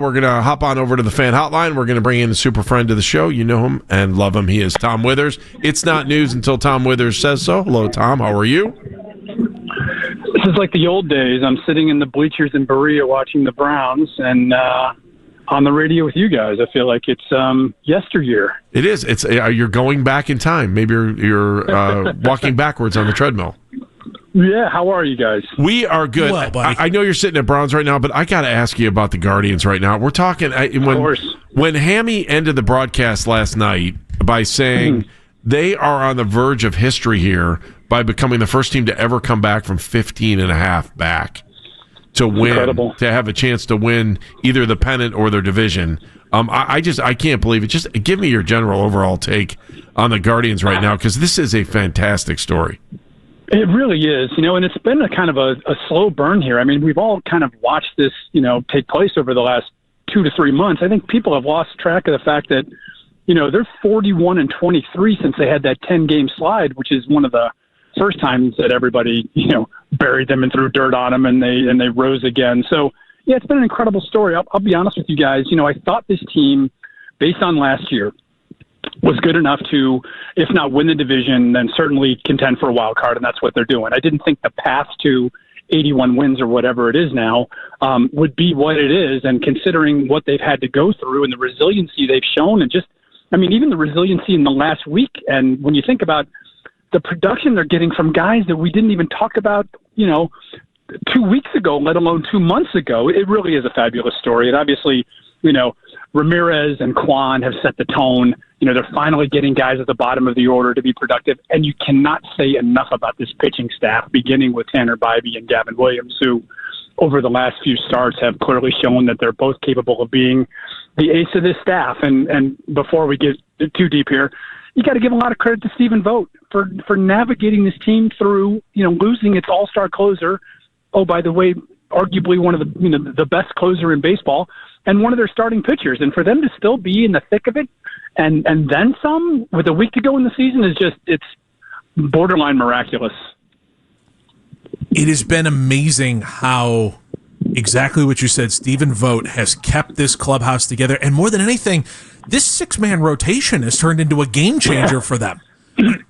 We're going to hop on over to the fan hotline. We're going to bring in a super friend of the show. You know him and love him. He is Tom Withers. It's not news until Tom Withers says so. Hello, Tom. How are you? This is like the old days. I'm sitting in the bleachers in Berea watching the Browns and on the radio with you guys. I feel like it's yesteryear. It is. It's you're going back in time. Maybe you're walking backwards on the treadmill. Yeah, how are you guys? We are good. Well, buddy. I know you're sitting at Browns right now, but I got to ask you about the Guardians right now. We're talking when Hammy ended the broadcast last night by saying they are on the verge of history here by becoming the first team to ever come back from 15 and a half back to win, Incredible. to have a chance to win either the pennant or their division. I can't believe it. Just give me your general overall take on the Guardians right now, because this is a fantastic story. It really is, and it's been a kind of a slow burn here. I mean, we've all kind of watched this, take place over the last 2 to 3 months. I think people have lost track of the fact that, they're 41-23 since they had that 10-game slide, which is one of the first times that everybody, buried them and threw dirt on them, and they rose again. So, yeah, it's been an incredible story. I'll be honest with you guys. I thought this team, based on last year, was good enough to, if not win the division, then certainly contend for a wild card, and that's what they're doing. I didn't think the path to 81 wins or whatever it is now would be what it is, and considering what they've had to go through and the resiliency they've shown, and even the resiliency in the last week, and when you think about the production they're getting from guys that we didn't even talk about, 2 weeks ago, let alone 2 months ago, it really is a fabulous story. And obviously, Ramirez and Quan have set the tone. They're finally getting guys at the bottom of the order to be productive. And you cannot say enough about this pitching staff, beginning with Tanner Bybee and Gavin Williams, who over the last few starts have clearly shown that they're both capable of being the ace of this staff. And before we get too deep here, you got to give a lot of credit to Stephen Vogt for navigating this team through, losing its all-star closer. Oh, by the way, arguably one of the best closer in baseball, and one of their starting pitchers. And for them to still be in the thick of it and then some with a week to go in the season it's borderline miraculous. It has been amazing how exactly what you said, Stephen Vogt has kept this clubhouse together. And more than anything, this 6-man rotation has turned into a game changer for them.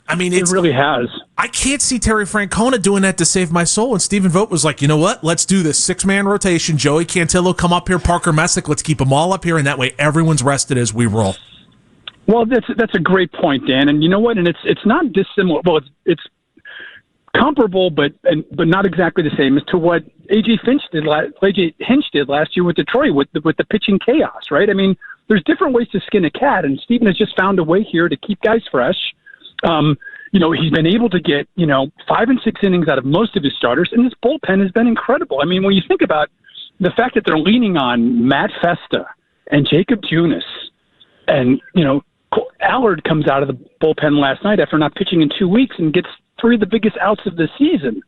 I mean, it really has. I can't see Terry Francona doing that to save my soul. And Stephen Vogt was like, you know what? Let's do this 6-man rotation. Joey Cantillo, come up here. Parker Messick, let's keep them all up here. And that way everyone's rested as we roll. Well, that's a great point, Dan. And you know what? And it's not dissimilar. Well, it's comparable, but not exactly the same as to what AJ Hinch did last year with Detroit with the pitching chaos, right? I mean, there's different ways to skin a cat, and Stephen has just found a way here to keep guys fresh. He's been able to get 5 and 6 innings out of most of his starters, and his bullpen has been incredible. I mean, when you think about the fact that they're leaning on Matt Festa and Jacob Junis, and Allard comes out of the bullpen last night after not pitching in 2 weeks and gets 3 of the biggest outs of the season.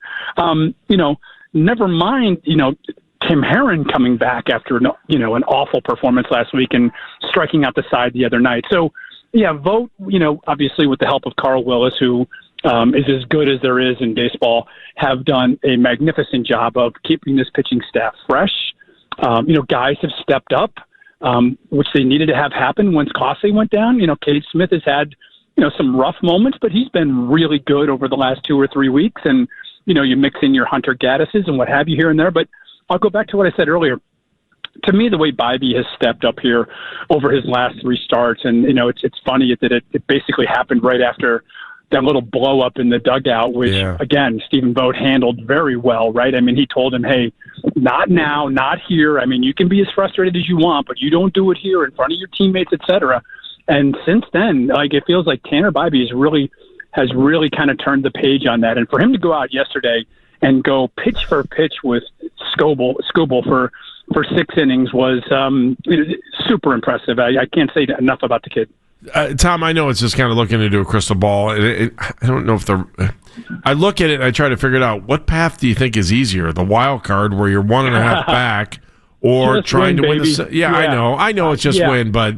Never mind, Tim Herron coming back after an awful performance last week and striking out the side the other night. So, yeah, Vogt, obviously with the help of Carl Willis, who is as good as there is in baseball, have done a magnificent job of keeping this pitching staff fresh. Guys have stepped up, which they needed to have happen once Clase went down. Cade Smith has had, some rough moments, but he's been really good over the last 2 or 3 weeks. And, you mix in your Hunter Gattises and what have you here and there. But I'll go back to what I said earlier. To me, the way Bybee has stepped up here over his last 3 starts, and, it's funny that it basically happened right after that little blow up in the dugout, which, again, Stephen Vogt handled very well, right? I mean, he told him, hey, not now, not here. I mean, you can be as frustrated as you want, but you don't do it here in front of your teammates, et cetera. And since then, it feels like Tanner Bybee has really kind of turned the page on that. And for him to go out yesterday and go pitch for pitch with Scoble for 6 innings was super impressive. I can't say enough about the kid. Tom, I know it's just kind of looking into a crystal ball. I don't know if I look at it and I try to figure it out. What path do you think is easier? The wild card where you're 1.5 back, or just trying to win the? Yeah, I know it's just win, but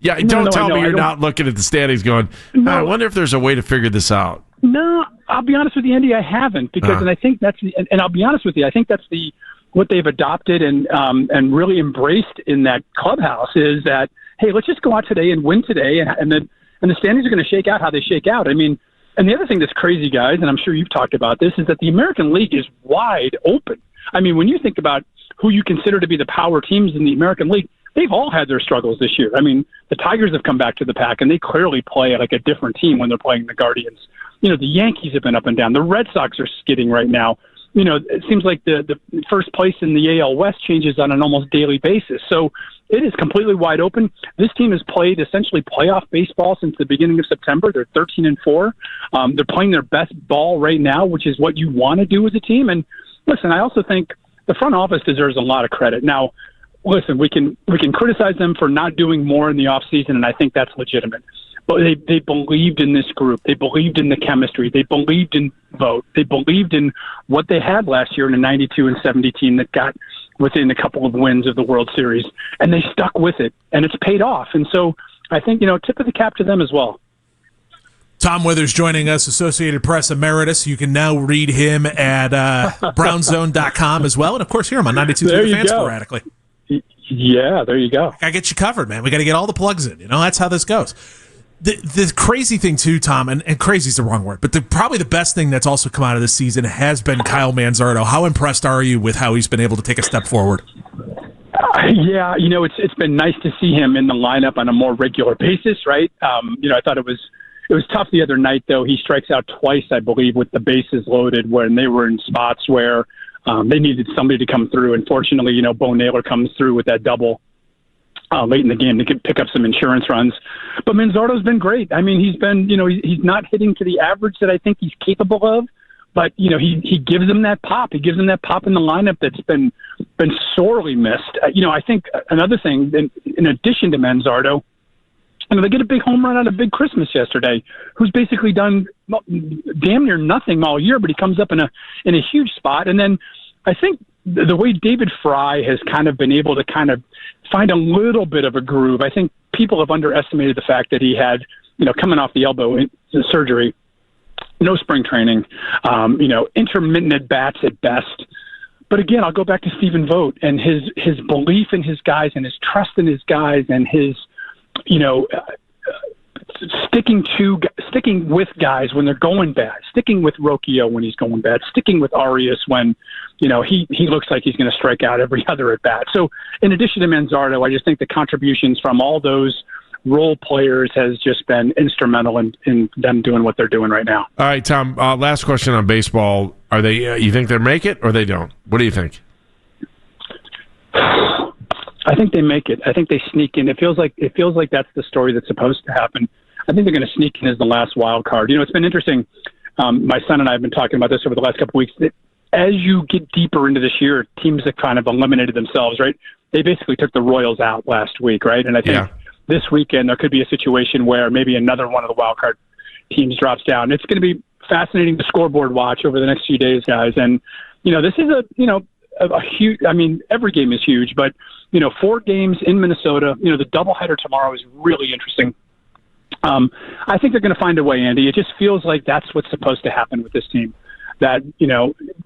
don't tell me you're not looking at the standings going, I wonder if there's a way to figure this out. No, I'll be honest with you, Andy, I haven't, because and I think that's and I'll be honest with you, I think that's the what they've adopted and really embraced in that clubhouse is that, hey, let's just go out today and win today, and the standings are going to shake out how they shake out. I mean, and the other thing that's crazy, guys, and I'm sure you've talked about this, is that the American League is wide open. I mean, when you think about who you consider to be the power teams in the American League, they've all had their struggles this year. I mean, the Tigers have come back to the pack, and they clearly play like a different team when they're playing the Guardians. You know, the Yankees have been up and down. The Red Sox are skidding right now. You know, it seems like the first place in the AL West changes on an almost daily basis. So it is completely wide open. This team has played essentially playoff baseball since the beginning of September. They're 13-4. They're playing their best ball right now, which is what you want to do as a team. And listen, I also think the front office deserves a lot of credit. Now, listen, we can criticize them for not doing more in the offseason, and I think that's legitimate. But they believed in this group. They believed in the chemistry. They believed in Vogt. They believed in what they had last year in a 92-70 team that got within a couple of wins of the World Series, and they stuck with it, and it's paid off. And so I think, tip of the cap to them as well. Tom Withers joining us, Associated Press Emeritus. You can now read him at brownzone.com as well. And, of course, hear him on 92 The Fan sporadically. Yeah, there you go. I get you covered, man. We got to get all the plugs in. That's how this goes. The crazy thing, too, Tom, and crazy is the wrong word, but probably the best thing that's also come out of this season has been Kyle Manzardo. How impressed are you with how he's been able to take a step forward? Yeah, it's been nice to see him in the lineup on a more regular basis, right? I thought it was tough the other night, though. He strikes out twice, I believe, with the bases loaded when they were in spots where they needed somebody to come through. Unfortunately, Bo Naylor comes through with that double late in the game to pick up some insurance runs. But Manzardo's been great. I mean, he's been, he's not hitting to the average that I think he's capable of, but, he gives them that pop. He gives them that pop in the lineup that's been sorely missed. I think another thing, in addition to Manzardo, they get a big home run out of Big Christmas yesterday, who's basically done damn near nothing all year, but he comes up in a huge spot. And then I think the way David Fry has kind of been able to kind of find a little bit of a groove, I think people have underestimated the fact that he had, coming off the elbow surgery, no spring training, intermittent at bats at best. But again, I'll go back to Stephen Vogt and his belief in his guys and his trust in his guys and his, sticking with guys when they're going bad, sticking with Rocchio when he's going bad, sticking with Arias when, he looks like he's going to strike out every other at bat. So in addition to Manzardo, I just think the contributions from all those role players has just been instrumental in them doing what they're doing right now. All right, Tom, last question on baseball. Are they, you think they make it or they don't? What do you think? I think they make it. I think they sneak in. It feels like that's the story that's supposed to happen. I think they're going to sneak in as the last wild card. It's been interesting. My son and I have been talking about this over the last couple of weeks. As you get deeper into this year, teams have kind of eliminated themselves, right? They basically took the Royals out last week, right? And I think this weekend there could be a situation where maybe another one of the wild card teams drops down. It's going to be fascinating to scoreboard watch over the next few days, guys. And, this is a huge, I mean, every game is huge, but, 4 games in Minnesota, the doubleheader tomorrow is really interesting. I think they're going to find a way, Andy. It just feels like that's what's supposed to happen with this team, that,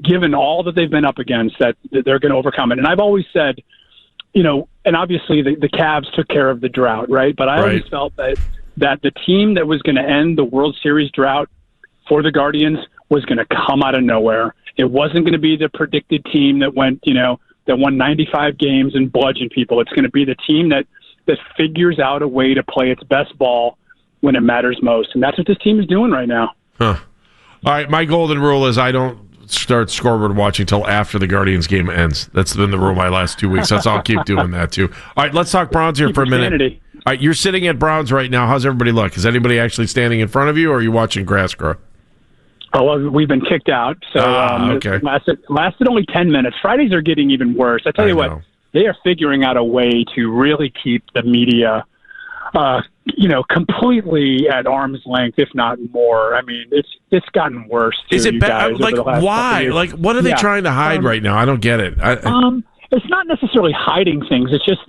given all that they've been up against, that they're going to overcome it. And I've always said, and obviously the Cavs took care of the drought, right? But I always felt that the team that was going to end the World Series drought for the Guardians was going to come out of nowhere. It wasn't going to be the predicted team that went, that won 95 games and bludgeoned people. It's going to be the team that figures out a way to play its best ball when it matters most. And that's what this team is doing right now. Huh. All right, my golden rule is I don't start scoreboard watching until after the Guardians game ends. That's been the rule my last 2 weeks. That's I'll keep doing that too. All right, let's talk Browns here for a minute. Sanity. All right, you're sitting at Browns right now. How's everybody look? Is anybody actually standing in front of you, or are you watching grass grow? Oh, well, we've been kicked out. So okay. It lasted only 10 minutes. Fridays are getting even worse. I tell you what, they are figuring out a way to really keep the media completely at arm's length, if not more. I mean, it's gotten worse. Is it bad? Like, why? Like, what are they trying to hide right now? I don't get it. It's not necessarily hiding things. It's just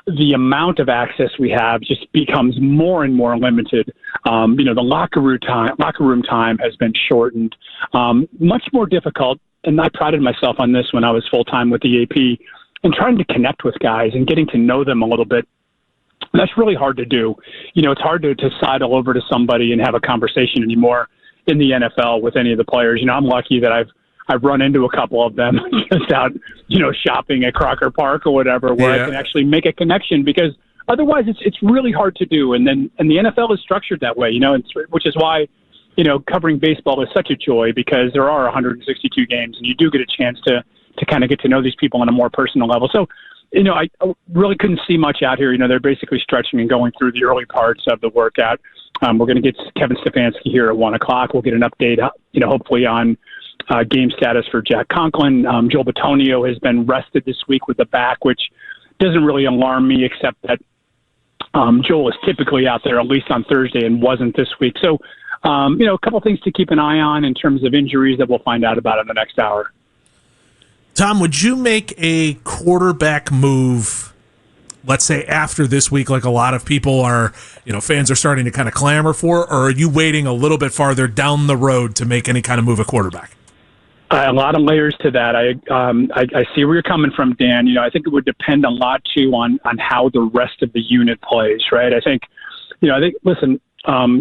the amount of access we have just becomes more and more limited. The locker room time has been shortened, much more difficult. And I prided myself on this when I was full time with the AP, and trying to connect with guys and getting to know them a little bit. And that's really hard to do. It's hard to sidle over to somebody and have a conversation anymore in the NFL with any of the players. I'm lucky that I've run into a couple of them just out, shopping at Crocker Park or whatever, where I can actually make a connection, because otherwise it's really hard to do. And the NFL is structured that way, which is why, covering baseball is such a joy, because there are 162 games and you do get a chance to kind of get to know these people on a more personal level. So, I really couldn't see much out here. They're basically stretching and going through the early parts of the workout. We're going to get Kevin Stefanski here at 1:00. We'll get an update, hopefully on game status for Jack Conklin. Joel Bitonio has been rested this week with the back, which doesn't really alarm me, except that Joel is typically out there at least on Thursday and wasn't this week. So, a couple things to keep an eye on in terms of injuries that we'll find out about in the next hour. Tom, would you make a quarterback move, let's say after this week, like a lot of people are, fans are starting to kind of clamor for, or are you waiting a little bit farther down the road to make any kind of move at quarterback? A lot of layers to that. I see where you're coming from, Dan. I think it would depend a lot too on how the rest of the unit plays, right? I think, listen,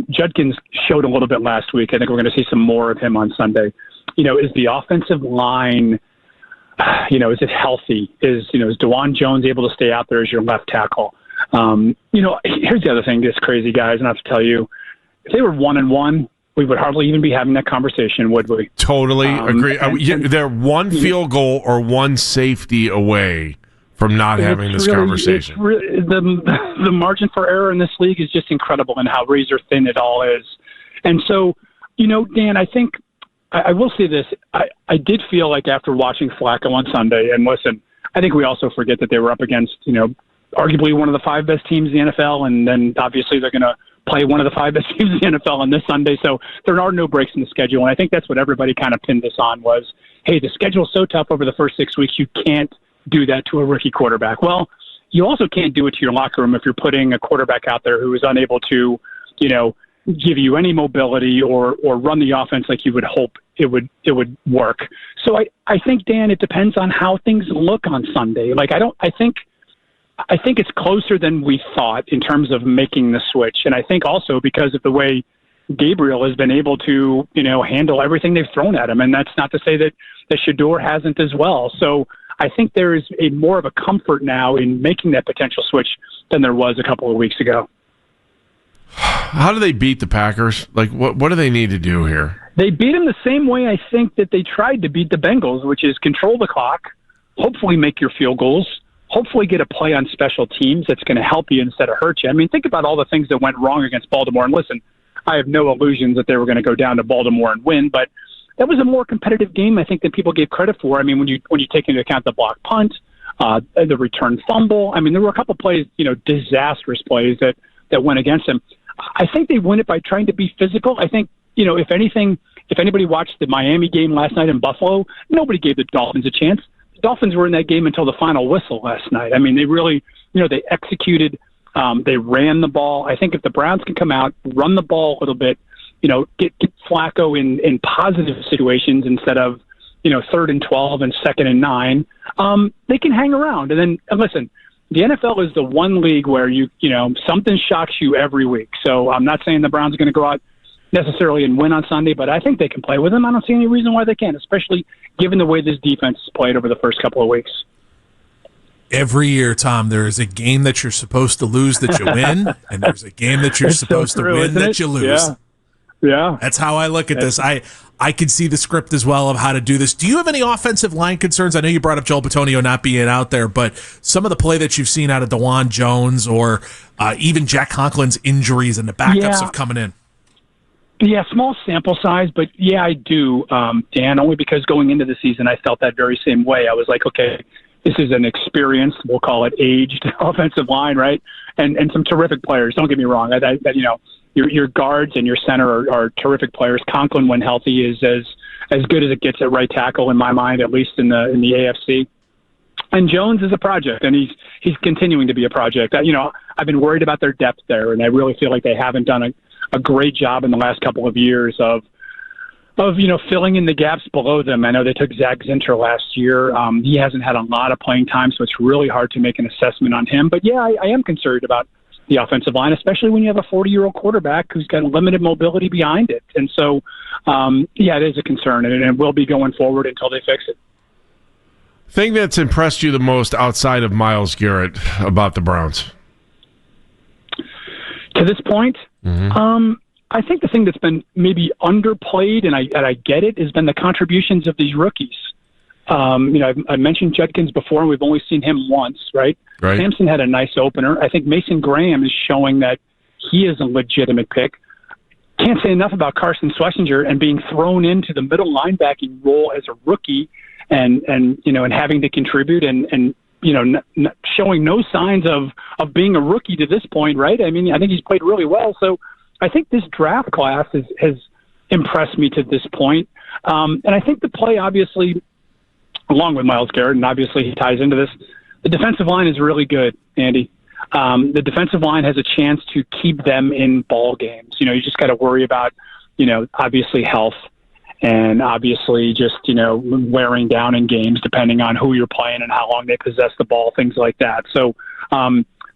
Judkins showed a little bit last week. I think we're going to see some more of him on Sunday. Is the offensive line, is it healthy? Is DeJuan Jones able to stay out there as your left tackle? Here's the other thing that's crazy, guys, and I have to tell you, if they were 1-1, we would hardly even be having that conversation, would we? Totally agree. They're one field goal or one safety away from not having this conversation. The margin for error in this league is just incredible, and how razor thin it all is. And so, Dan, I think I will say this. I did feel like after watching Flacco on Sunday, and listen, I think we also forget that they were up against, arguably one of the 5 best teams in the NFL, and then obviously they're going to play one of the 5 best teams in the NFL on this Sunday. So there are no breaks in the schedule, and I think that's what everybody kind of pinned this on was, hey, the schedule's so tough over the first 6 weeks, you can't do that to a rookie quarterback. Well, you also can't do it to your locker room if you're putting a quarterback out there who is unable to, give you any mobility or run the offense like you would hope it would work. So I think, Dan, it depends on how things look on Sunday. I think it's closer than we thought in terms of making the switch. And I think also because of the way Gabriel has been able to, handle everything they've thrown at him. And that's not to say that Shedeur hasn't as well. So I think there is more of a comfort now in making that potential switch than there was a couple of weeks ago. How do they beat the Packers? What do they need to do here? They beat them the same way I think that they tried to beat the Bengals, which is control the clock, hopefully make your field goals, hopefully get a play on special teams that's going to help you instead of hurt you. I mean, think about all the things that went wrong against Baltimore. And listen, I have no illusions that they were going to go down to Baltimore and win, but that was a more competitive game, I think, than people gave credit for. I mean, when you take into account the block punt, the return fumble, I mean, there were a couple plays, disastrous plays that went against them. I think they win it by trying to be physical. I think, if anything, if anybody watched the Miami game last night in Buffalo, nobody gave the Dolphins a chance. The Dolphins were in that game until the final whistle last night. I mean, they really, they executed, they ran the ball. I think if the Browns can come out, run the ball a little bit, get Flacco in positive situations instead of, 3rd and 12 and 2nd and 9, they can hang around. And then, listen, the NFL is the one league where something shocks you every week. So I'm not saying the Browns are going to go out necessarily and win on Sunday, but I think they can play with them. I don't see any reason why they can't, especially given the way this defense has played over the first couple of weeks. Every year, Tom, there is a game that you're supposed to lose that you win, and there's a game that you're supposed to win that you lose. Yeah. That's how I look at this. I can see the script as well of how to do this. Do you have any offensive line concerns? I know you brought up Joel Bitonio not being out there, but some of the play that you've seen out of DeJuan Jones or even Jack Conklin's injuries and the backups of coming in. Yeah, small sample size, but yeah, I do, Dan, only because going into the season, I felt that very same way. I was like, okay, this is an experienced, we'll call it aged offensive line, right? And some terrific players. Don't get me wrong. Your guards and your center are terrific players. Conklin, when healthy, is as good as it gets at right tackle in my mind, at least in the AFC. And Jones is a project, and he's continuing to be a project. I've been worried about their depth there, and I really feel like they haven't done a great job in the last couple of years of filling in the gaps below them. I know they took Zach Zinter last year. He hasn't had a lot of playing time, so it's really hard to make an assessment on him. But, yeah, I am concerned about the offensive line, especially when you have a 40-year-old quarterback who's got limited mobility behind it. And so, it is a concern, and it will be going forward until they fix it. Thing that's impressed you the most outside of Myles Garrett about the Browns? To this point, I think the thing that's been maybe underplayed, and I get it, has been the contributions of these rookies. I mentioned Judkins before, and we've only seen him once, right? Sampson had a nice opener. I think Mason Graham is showing that he is a legitimate pick. Can't say enough about Carson Schlesinger and being thrown into the middle linebacking role as a rookie, and having to contribute and showing no signs of being a rookie to this point, right? I mean, I think he's played really well. So I think this draft class has impressed me to this point. And I think the play, obviously, along with Myles Garrett, and obviously he ties into this, the defensive line is really good, Andy. The defensive line has a chance to keep them in ball games. You just got to worry about, obviously health and obviously just, wearing down in games depending on who you're playing and how long they possess the ball, things like that. So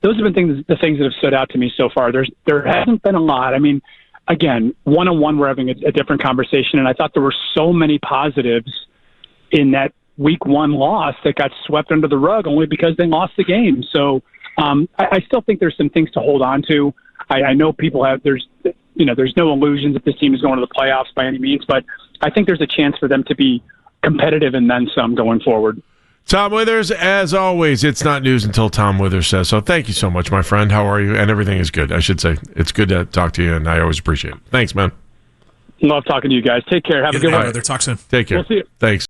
those have been the things that have stood out to me so far. There hasn't been a lot. I mean, again, one-on-one we're having a different conversation, and I thought there were so many positives in that week one loss that got swept under the rug only because they lost the game. So I still think there's some things to hold on to. I know people there's no illusions that this team is going to the playoffs by any means, but I think there's a chance for them to be competitive and then some going forward. Tom Withers, as always, it's not news until Tom Withers says so. Thank you so much, my friend. How are you? And everything is good, I should say. It's good to talk to you, and I always appreciate it. Thanks, man. Love talking to you guys. Take care. Have a good one. Brother. Talk soon. Take care. We'll see you. Thanks.